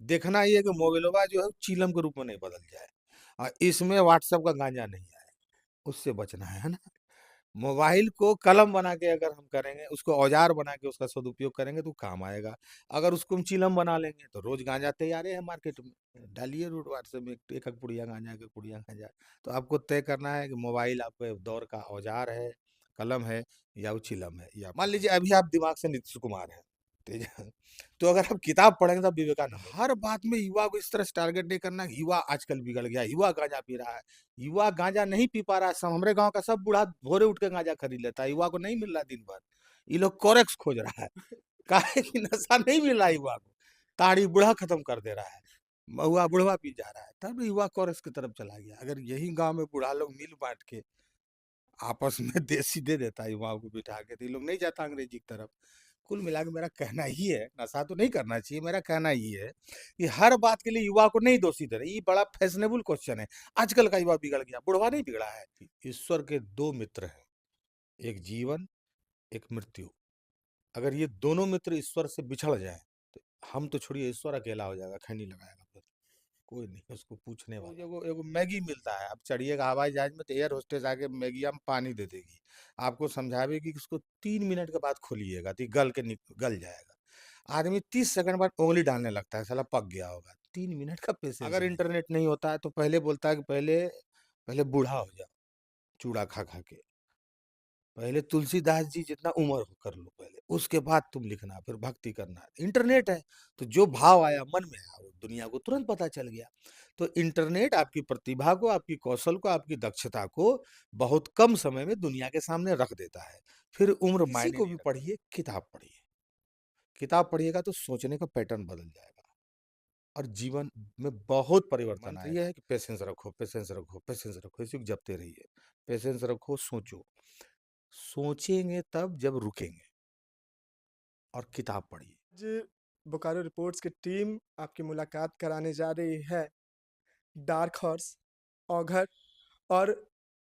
देखना ये है कि मोबिलवा जो है चीलम के रूप में नहीं बदल जाए, और इसमें व्हाट्सएप का गांजा नहीं आए, उससे बचना है ना। मोबाइल को कलम बना के अगर हम करेंगे, उसको औजार बना के उसका सदुपयोग करेंगे तो काम आएगा। अगर उसको हम चिलम बना लेंगे तो रोज गांजा तैयार है मार्केट में, डालिए रोड व्हाट्सएप में एक एक पुड़िया गांजा, एक पुड़िया गांजा। तो आपको तय करना है कि मोबाइल आपके दौर का औजार है, कलम है, या वो चिलम है। या मान लीजिए अभी आप दिमाग से नीतीश कुमार है, तेज तो अगर आप किताब पढ़ेंगे तो विवेकानंद, हर बात में युवा को इस तरह से टारगेट नहीं करना कि युवा आजकल बिगड़ गया, युवा गांजा पी रहा है। युवा गांजा नहीं पी पा रहा है, सब हमारे गांव का सब बूढ़ा भोरे उठ के गांजा खरीद लेता है, युवा को नहीं मिल रहा दिन भर। ये लोग कोरेक्स खोज रहा है, काहे की नशा नहीं मिल रहा युवा को, ताड़ी बूढ़ा खत्म कर दे रहा है, महुआ बुढ़वा पी जा रहा है, तब युवा कोरेक्स की तरफ चला गया। अगर यही गांव में बूढ़ा लोग मिल बांट के आपस में देसी दे देता है युवाओं को बिठा के, तो ये लोग नहीं जाता अंग्रेजी की तरफ। कुल मिला के मेरा कहना ही है, नशा तो नहीं करना चाहिए, मेरा कहना ही है कि हर बात के लिए युवा को नहीं दोषी दे रहे। ये बड़ा फैशनेबल क्वेश्चन है, आजकल का युवा बिगड़ गया, बुढ़वा नहीं बिगड़ा है। ईश्वर के दो मित्र हैं, एक जीवन, एक मृत्यु। अगर ये दोनों मित्र ईश्वर से बिछड़ जाए तो हम तो छोड़िए, ईश्वर अकेला हो जाएगा, खैनी लगाएगा फिर, कोई नहीं उसको पूछने वाला। एगो एगो मैगी मिलता है, आप चढ़िएगा हवाई जहाज में तो एयर होस्टेस आके मैगिया में पानी दे देगी, आपको समझावेगी कि उसको 3 मिनट के बाद खोलिएगा तो गल जाएगा। आदमी 30 सेकंड बाद उंगली डालने लगता है, साला पक गया होगा। 3 मिनट का पेशेंस। अगर इंटरनेट नहीं होता है तो पहले बोलता है कि पहले पहले बूढ़ा हो जाओ चूड़ा खा खा के, पहले तुलसीदास जी जितना उम्र हो कर लो पहले, उसके बाद तुम लिखना, फिर भक्ति करना। इंटरनेट है तो जो भाव आया मन में आया वो दुनिया को तुरंत पता चल गया। तो इंटरनेट आपकी प्रतिभा को, आपकी कौशल को, आपकी दक्षता को बहुत कम समय में दुनिया के सामने रख देता है। फिर उम्र किसी को भी पढ़िए, किताब पढ़िए, किताब पढ़िएगा तो सोचने का पैटर्न बदल जाएगा और जीवन में बहुत परिवर्तन आएगा। ये है कि पेशेंस रखो, पेशेंस रखो, पेशेंस रखो, इसी को जपते रहिए। पेशेंस रखो, सोचो, सोचेंगे तब जब रुकेंगे, और किताब पढ़िए। आज बोकारो रिपोर्ट्स की टीम आपकी मुलाकात कराने जा रही है डार्क हॉर्स, औघर और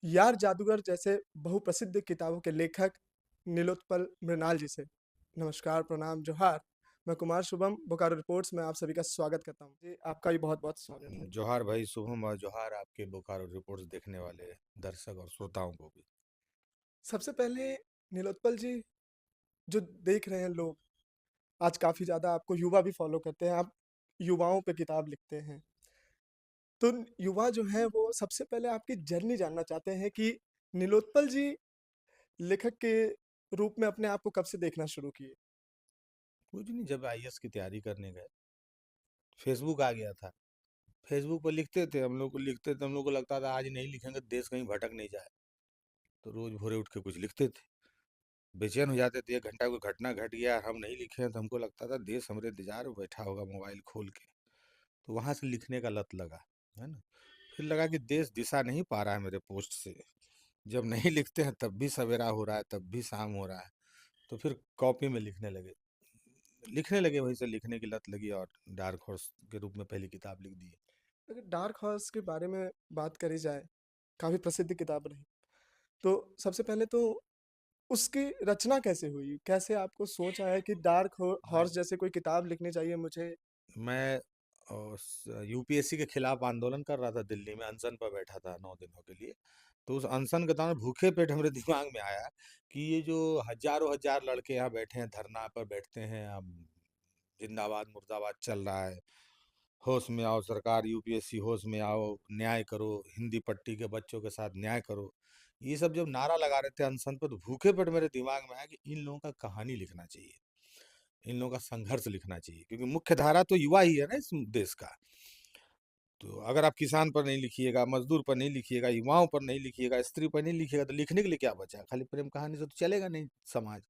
यार जादूगर जैसे बहुप्रसिद्ध किताबों के लेखक नीलोत्पल मृणाल जी से। नमस्कार, प्रणाम, जोहार। मैं कुमार शुभम, बोकारो रिपोर्ट्स में आप सभी का स्वागत करता हूँ जी। आपका भी बहुत बहुत स्वागत है। जोहार भाई शुभम, और जोहार आपके बोकारो रिपोर्ट्स देखने वाले दर्शक और श्रोताओं को भी। सबसे पहले नीलोत्पल जी, जो देख रहे हैं लोग, आज काफ़ी ज़्यादा आपको युवा भी फॉलो करते हैं, आप युवाओं पे किताब लिखते हैं, तो युवा जो हैं वो सबसे पहले आपकी जर्नी जानना चाहते हैं कि नीलोत्पल जी लेखक के रूप में अपने आप को कब से देखना शुरू किए? कुछ नहीं, जब आईएएस की तैयारी करने गए, फेसबुक आ गया था। फेसबुक पर लिखते थे हम लोग, को लिखते थे, हम लोग को लगता था आज नहीं लिखेंगे देश कहीं भटक नहीं जाए, तो रोज भोरे उठ के कुछ लिखते थे। बेचैन हो जाते थे, 1 घंटा कोई घटना घट गया और हम नहीं लिखे हैं, तो हमको लगता था देश हमारे इंतजार में बैठा होगा मोबाइल खोल के। तो वहां से लिखने का लत लगा, है ना। फिर लगा कि देश दिशा नहीं पा रहा है मेरे पोस्ट से, जब नहीं लिखते हैं तब भी सवेरा हो रहा है, तब भी शाम हो रहा है। तो फिर कॉपी में लिखने लगे, वहीं से लिखने की लत लगी और डार्क हॉर्स के रूप में पहली किताब लिख दी। अगर डार्क हॉर्स के बारे में बात करी जाए, काफ़ी प्रसिद्ध किताब रही, तो सबसे पहले तो उसकी रचना कैसे हुई? कैसे आपको सोच आया कि डार्क हॉर्स जैसे कोई किताब लिखनी चाहिए मुझे? मैं यूपीएससी के खिलाफ आंदोलन कर रहा था, दिल्ली में अनशन पर बैठा था 9 दिनों के लिए। तो उस अनशन के दौरान भूखे पेट हमारे दिमाग में आया कि ये जो हजारों हजार लड़के यहाँ बैठे हैं, धरना पर बैठते हैं, अब जिंदाबाद मुर्दाबाद चल रहा है, होश में आओ सरकार, यूपीएससी होश में आओ, न्याय करो, हिंदी पट्टी के बच्चों के साथ न्याय करो, ये सब जब नारा लगा रहे थे अनशन पर, तो भूखे पेट मेरे दिमाग में आया कि इन लोगों का कहानी लिखना चाहिए, इन लोगों का संघर्ष लिखना चाहिए, क्योंकि मुख्य धारा तो युवा ही है ना इस देश का। तो अगर आप किसान पर नहीं लिखिएगा, मजदूर पर नहीं लिखिएगा, युवाओं पर नहीं लिखिएगा, स्त्री पर नहीं लिखिएगा, तो लिखने के लिए क्या बचा? खाली प्रेम कहानी से तो चलेगा नहीं समाज।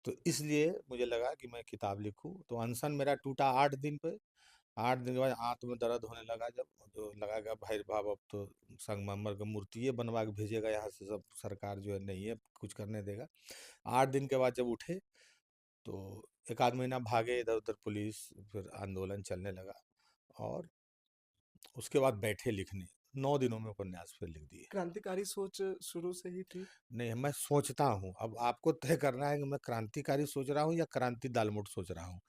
तो इसलिए मुझे लगा कि मैं किताब लिखूं। तो अनशन मेरा टूटा 8 दिन पे। 8 दिन के बाद आंत में दर्द होने लगा, जब तो लगा कि भाई बाब अब तो संगमरमर की मूर्ति ये बनवा के भेजेगा यहाँ से, सब सरकार जो है नहीं है कुछ करने देगा। 8 दिन के बाद जब उठे तो एक आध महीना भागे इधर उधर पुलिस, फिर आंदोलन चलने लगा, और उसके बाद बैठे लिखने। 9 दिनों में उपन्यास फिर लिख दिए। क्रांतिकारी सोच शुरू से ही थी? नहीं, मैं सोचता हूँ, अब आपको तय करना है कि मैं क्रांतिकारी सोच रहा हूँ या क्रांति दालमोट सोच रहा हूँ,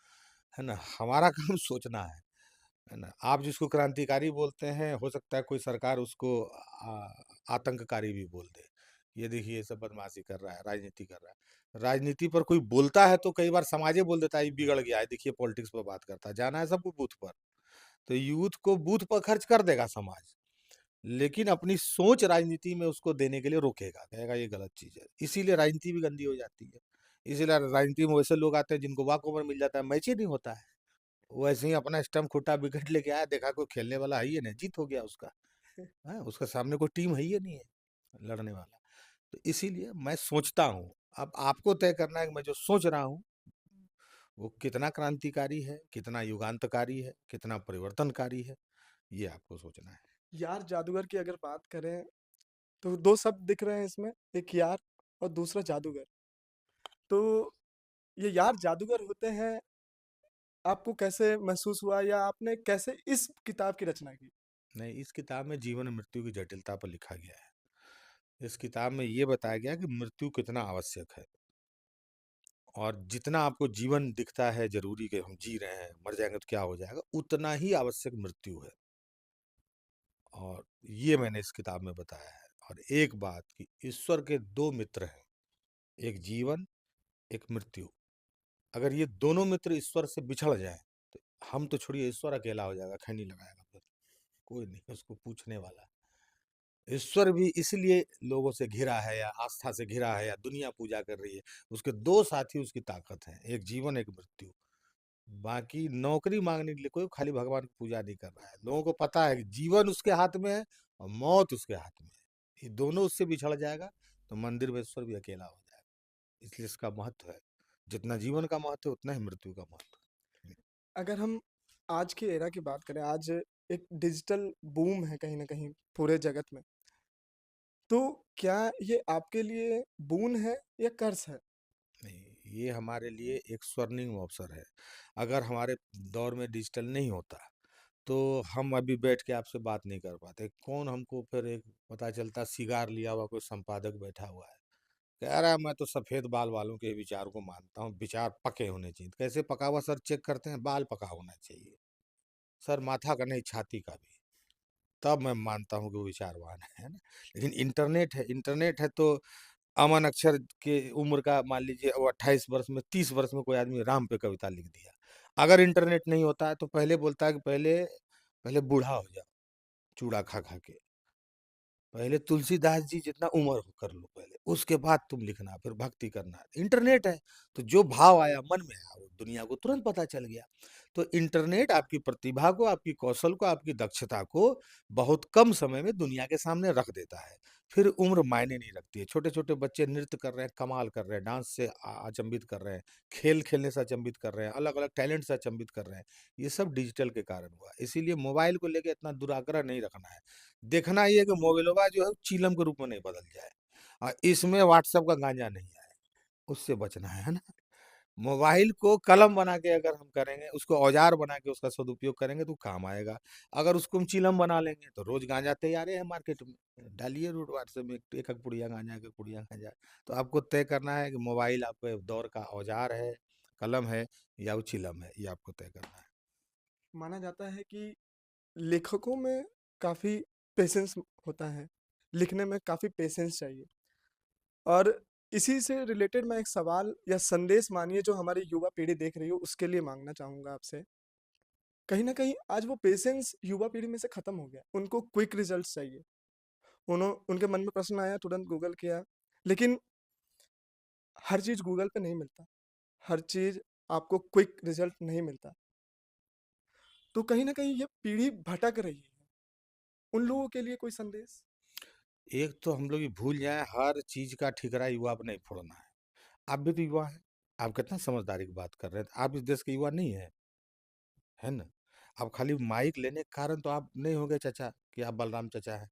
है ना। हमारा काम सोचना है, है ना? आप जिसको क्रांतिकारी बोलते हैं, हो सकता है कोई सरकार उसको आतंककारी भी बोल दे। ये देखिए ये सब बदमाशी कर रहा है, राजनीति कर रहा है। राजनीति पर कोई बोलता है तो कई बार समाजे बोल देता है ये बिगड़ गया है, देखिए पॉलिटिक्स पर बात करता है। जाना है सबको बूथ पर, तो यूथ को बूथ पर खर्च कर देगा समाज, लेकिन अपनी सोच राजनीति में उसको देने के लिए रोकेगा, कहेगा ये गलत चीज़ है। इसीलिए राजनीति भी गंदी हो जाती है। इसीलिए राजनीति में वैसे लोग आते हैं जिनको वॉक ओवर मिल जाता है, मैच ही नहीं होता है। वैसे ही अपना स्टंप खुटा विकेट लेके आया, देखा कोई खेलने वाला है ही नहीं, जीत हो गया उसका। हाँ, उसका सामने कोई टीम है ही नहीं है लड़ने वाला। तो इसीलिए मैं सोचता हूँ, अब आपको तय करना है कि मैं जो सोच रहा हूँ वो कितना क्रांतिकारी है, कितना युगांतकारी है, कितना परिवर्तनकारी है, ये आपको सोचना है। यार जादूगर की अगर बात करें तो 2 शब्द दिख रहे हैं इसमें, एक यार और दूसरा जादूगर। तो ये यार जादूगर होते हैं, आपको कैसे महसूस हुआ या आपने कैसे इस किताब की रचना की? नहीं, इस किताब में जीवन मृत्यु की जटिलता पर लिखा गया है। इस किताब में ये बताया गया कि मृत्यु कितना आवश्यक है, और जितना आपको जीवन दिखता है जरूरी कि हम जी रहे हैं, मर जाएंगे तो क्या हो जाएगा, उतना ही आवश्यक मृत्यु है। और ये मैंने इस किताब में बताया है। और एक बात कि ईश्वर के दो मित्र हैं, एक जीवन, एक मृत्यु। अगर ये दोनों मित्र ईश्वर से बिछड़ जाएं तो हम तो छोड़िए, ईश्वर अकेला हो जाएगा, खैनी लगाएगा, फिर कोई नहीं उसको पूछने वाला। ईश्वर भी इसलिए लोगों से घिरा है या आस्था से घिरा है या दुनिया पूजा कर रही है, उसके दो साथी उसकी ताकत हैं, एक जीवन एक मृत्यु। बाकी नौकरी मांगने के लिए कोई खाली भगवान की पूजा नहीं कर रहा है। लोगों को पता है कि जीवन उसके हाथ में है और मौत उसके हाथ में है, ये दोनों उससे बिछड़ जाएगा तो मंदिर में ईश्वर भी अकेला हो जाएगा। इसलिए इसका महत्व है, जितना जीवन का महत्व है उतना ही मृत्यु का महत्व है। अगर हम आज की एरा की बात करें, आज एक डिजिटल बूम है कहीं न कहीं पूरे जगत में। तो क्या ये आपके लिए बोon है या कर्स है? नहीं, ये हमारे लिए एक स्वर्णिम अवसर है। अगर हमारे दौर में डिजिटल नहीं होता तो हम अभी बैठ के आपसे बात नहीं कर पाते। कौन हमको फिर एक पता चलता सिगार लिया हुआ कोई संपादक बैठा हुआ है, कह रहा है मैं तो सफेद बाल वालों के विचार को मानता हूँ, विचार पके होने चाहिए। कैसे पका हुआ सर चेक करते हैं? बाल पका होना चाहिए सर, माथा का नहीं छाती का भी, तब मैं मानता हूँ कि वो विचारवान है ना। लेकिन इंटरनेट है, इंटरनेट है तो अमन अक्षर के उम्र का मान लीजिए वो 28 वर्ष में 30 वर्ष में कोई आदमी राम पे कविता लिख दिया। अगर इंटरनेट नहीं होता है तो पहले बोलता है कि पहले पहले बूढ़ा हो जाओ चूड़ा खा खा के, पहले तुलसीदास जी जितना उम्र हो कर लो पहले, उसके बाद तुम लिखना, फिर भक्ति करना। इंटरनेट है तो जो भाव आया मन में आया वो दुनिया को तुरंत पता चल गया। तो इंटरनेट आपकी प्रतिभा को, आपकी कौशल को, आपकी दक्षता को बहुत कम समय में दुनिया के सामने रख देता है। फिर उम्र मायने नहीं रखती है। छोटे छोटे बच्चे नृत्य कर रहे हैं, कमाल कर रहे हैं, डांस से अचंभित कर रहे हैं, खेल खेलने से अचंभित कर रहे हैं, अलग अलग टैलेंट से अचंभित कर रहे हैं। ये सब डिजिटल के कारण हुआ। इसीलिए मोबाइल को लेकर इतना दुराग्रह नहीं रखना है। देखना ये है कि मोबिलोबा जो है चीलम के रूप में नहीं बदल जाए, और इसमें व्हाट्सएप का गांजा नहीं आए, उससे बचना है ना। मोबाइल को कलम बना के अगर हम करेंगे, उसको औजार बना के उसका सदुपयोग करेंगे तो काम आएगा। अगर उसको हम चीलम बना लेंगे तो रोज गांजा तैयार है मार्केट में, डालिए रोड व्हाट्सएप में एक एक पुड़िया गांजा, एक एक पुड़िया गांजा। तो आपको तय करना है कि मोबाइल आपके दौर का औजार है, कलम है, या वो चिलम है, ये आपको तय करना है। माना जाता है कि लेखकों में काफ़ी पेशेंस होता है, लिखने में काफ़ी पेशेंस चाहिए। और इसी से रिलेटेड मैं एक सवाल या संदेश मानिए जो हमारी युवा पीढ़ी देख रही हो उसके लिए माँगना चाहूँगा आपसे। कहीं न कहीं आज वो पेशेंस युवा पीढ़ी में से खत्म हो गया। उनको क्विक रिजल्ट्स चाहिए। उनके मन में प्रश्न आया, तुरंत गूगल किया। लेकिन हर चीज़ गूगल पे नहीं मिलता। हर चीज़ आपको क्विक रिजल्ट नहीं मिलता। तो कहीं न कहीं ये पीढ़ी भटक रही है। उन लोगों के लिए कोई संदेश? एक तो हम लोग ये भूल जाएं, हर चीज का ठिकरा युवा पर नहीं फोड़ना है। आप भी तो युवा हैं, आप कितना समझदारी की बात कर रहे हैं, आप इस देश के युवा नहीं है, है ना? आप खाली माइक लेने के कारण तो आप नहीं हो गए चाचा कि आप बलराम चाचा हैं।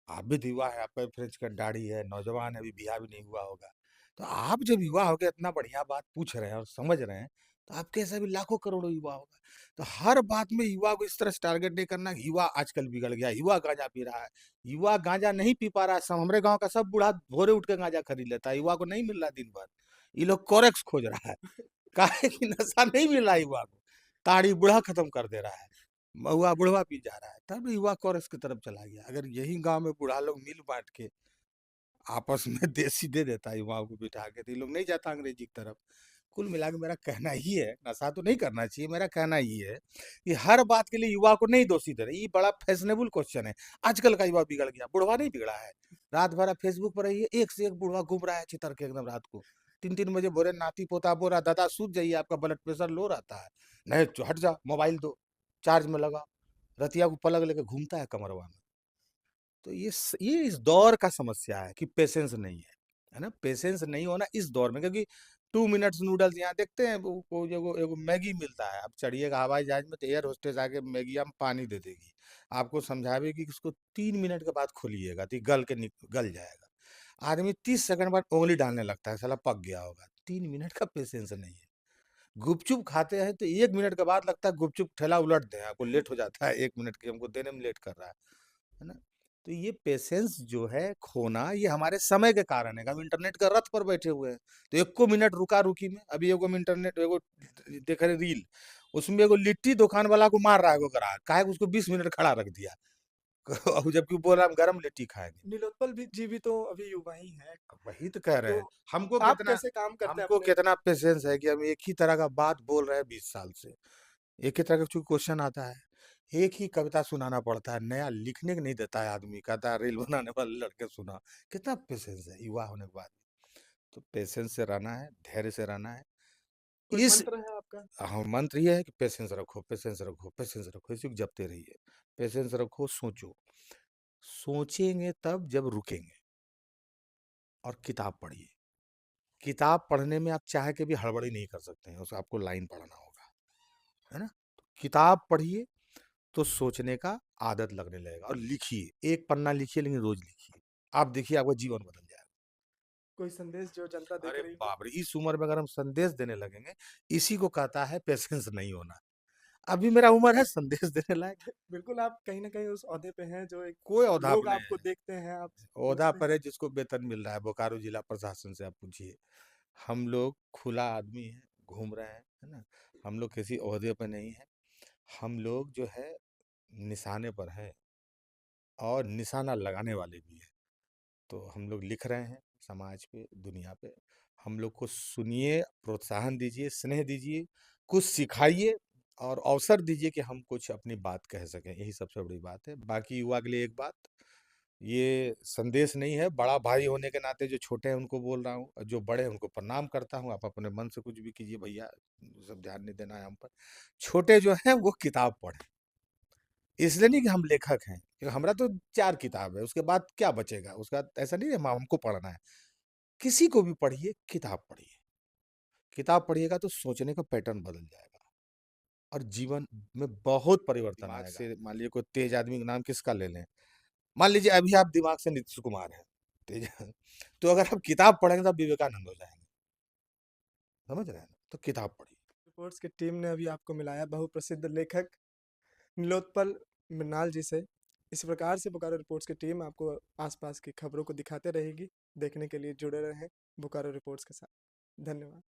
आप भी तो युवा है, आपका भी फ्रेंच का दाढ़ी है, नौजवान है, अभी बियाह भी नहीं हुआ होगा। तो आप जब युवा हो गए, इतना बढ़िया बात पूछ रहे हैं और समझ रहे हैं, तो आपके ऐसा भी लाखों करोड़ों युवा होगा। तो हर बात में युवा को इस तरह से टारगेट नहीं करना कि युवा आजकल बिगड़ गया, युवा गांजा पी रहा है। युवा गांजा नहीं पी पा रहा है, सब हमारे गांव का सब बूढ़ा भोरे उठ के गांजा खरीद लेता है, युवा को नहीं मिल रहा दिन भर। ये लोग कोरेक्स खोज रहा है, काहे कि नशा नहीं मिल रहा युवा को, ताड़ी बूढ़ा खत्म कर दे रहा है। महुआ बुढ़वा पी जा रहा है, तब युवा कोरस की तरफ चला गया। अगर यही गांव में बूढ़ा लोग मिल बांट के आपस में देसी दे देता है युवाओं को बिठा के, तो ये लोग नहीं जाता अंग्रेजी की तरफ। कुल मिला के मेरा कहना ही है, नशा तो नहीं करना चाहिए, मेरा कहना ही है कि हर बात के लिए युवा को नहीं दोषी दे रहे। ये बड़ा फैशनेबल क्वेश्चन है। आजकल का युवा बिगड़ गया, बुढ़वा नहीं बिगड़ा है। रात भर फेसबुक पर रही है, एक से एक बुढ़वा घूम रहा है चितर के एकदम रात को। 3-3 बजे बोरे नाती पोता बोल रहा, दादा सूझ जाइए, आपका ब्लड प्रेशर लो रहता है। नहीं हट जा, मोबाइल दो, चार्ज में लगा। रतिया को पलक लेके घूमता है कमरवा में। तो ये इस दौर का समस्या है कि पेशेंस नहीं है ना? पेशेंस नहीं होना इस दौर में, क्योंकि 2 मिनट्स नूडल्स यहाँ देखते हैं, वो एगो मैगी मिलता है, आप चढ़िएगा हवाई जहाज में तो एयर होस्टेस आके मैगिया में पानी दे देगी, आपको समझावेगी कि उसको 3 मिनट के बाद खोलिएगा तो ये गल जाएगा। आदमी 30 सेकंड बाद उंगली डालने लगता है, साला पक गया होगा। 3 मिनट का पेशेंस नहीं है। गुपचुप खाते हैं तो 1 मिनट के बाद लगता है गुपचुप ठेला उलट दें, आपको लेट हो जाता है 1 मिनट की, हमको देने में लेट कर रहा है ना? तो ये पेशेंस जो है खोना, ये हमारे समय के कारण है। हम इंटरनेट का रथ पर बैठे हुए हैं, तो एको मिनट रुका रुकी में, अभी एगो हम इंटरनेट एगो देख रहे रील, उसमें एगो लिट्टी दुकान वाला को मार रहा है एगो ग्राहक, काहे कि उसको 20 मिनट खड़ा रख दिया। और जबकि वो बोल रहा है हम गरम लिट्टी खाएंगे। नीलोत्पल भी जी भी तो अभी युवा ही हैं। वही तो कह रहे तो हैं। हमको आप कितना कैसे काम करते हैं हमको अपने? कितना पेशेंस है कि हम एक ही तरह का बात बोल रहे हैं 20 साल से, एक ही तरह का चूंकि क्वेश्चन आता है, एक ही कविता सुनाना पड़ता है, नया लिखने को नहीं देता है आदमी, कहता है रील बनाने वाले लड़के सुना। कितना पेशेंस है युवा होने के बाद। तो पेशेंस से रहना है, धैर्य से रहना है। कोई इस मंत्र है आपका? हाँ, मंत्र ये है कि पेशेंस रखो, पेशेंस रखो, पेशेंस रखो, इसी को जपते रहिए। पेशेंस रखो, सोचो, सोचेंगे तब जब रुकेंगे। और किताब पढ़िए। किताब पढ़ने में आप चाह के भी हड़बड़ी नहीं कर सकते हैं, उसको आपको लाइन पढ़ना होगा, है ना? तो किताब पढ़िए तो सोचने का आदत लगने लगेगा, और लिखिए, एक पन्ना लिखिए लेकिन रोज लिखिए। आप देखिए आपका जीवन बदल जाएगा। कोई संदेश जो जनता देख अरे रही हो? बाप रे, इस उम्र में अगर हम संदेश देने लगेंगे, इसी को कहता है पेशेंस नहीं होना। अभी मेरा उम्र है संदेश देने लायक। बिल्कुल, आप कहीं न कहीं उस ओहदे पे हैं जो एक कोई ओहदा लोग पे नहीं आपको है। देखते हैं, आप ओहदा सोचते हैं। पर है जिसको वेतन मिल रहा है, बोकारो जिला प्रशासन से आप पूछिए। हम लोग खुला आदमी हैं, घूम रहे हैं, है ना? हम लोग किसी ओहदे पे नहीं है। हम लोग जो है निशाने पर हैं, और निशाना लगाने वाले भी हैं। तो हम लोग लिख रहे हैं समाज पे, दुनिया पे। हम लोग को सुनिए, प्रोत्साहन दीजिए, स्नेह दीजिए, कुछ सिखाइए, और अवसर दीजिए कि हम कुछ अपनी बात कह सकें। यही सबसे बड़ी बात है। बाकी युवा के लिए एक बात, ये संदेश नहीं है, बड़ा भाई होने के नाते जो छोटे हैं उनको बोल रहा हूँ, और जो बड़े हैं उनको प्रणाम करता हूँ। आप अपने मन से कुछ भी कीजिए भैया, सब ध्यान नहीं देना है हम पर। छोटे जो हैं वो किताब पढ़ें। इसलिए नहीं कि हम लेखक हैं, क्योंकि हमरा तो 4 किताब है, उसके बाद क्या बचेगा? उसके बाद ऐसा नहीं है हमको पढ़ना है। किसी को भी पढ़िए, किताब पढ़िए। किताब पढ़िएगा तो सोचने का पैटर्न बदल जाएगा, और जीवन में बहुत परिवर्तन दिमाग आएगा। से मान लीजिए कोई तेज आदमी का नाम किसका ले लें? मान लीजिए अभी आप दिमाग से नीतीश कुमार हैं, तेज तो अगर आप किताब पढ़ेंगे तो आप विवेकानंद हो जाएँगे। समझ रहे हैं ना? तो किताब पढ़िए। रिपोर्ट्स की टीम ने अभी आपको मिलाया बहुप्रसिद्ध लेखक नीलोत्पल मृणाल जी से। इसी प्रकार से बोकारो रिपोर्ट्स की टीम आपको आसपास की खबरों को दिखाते रहेगी। देखने के लिए जुड़े रहें बोकारो रिपोर्ट्स के साथ। धन्यवाद।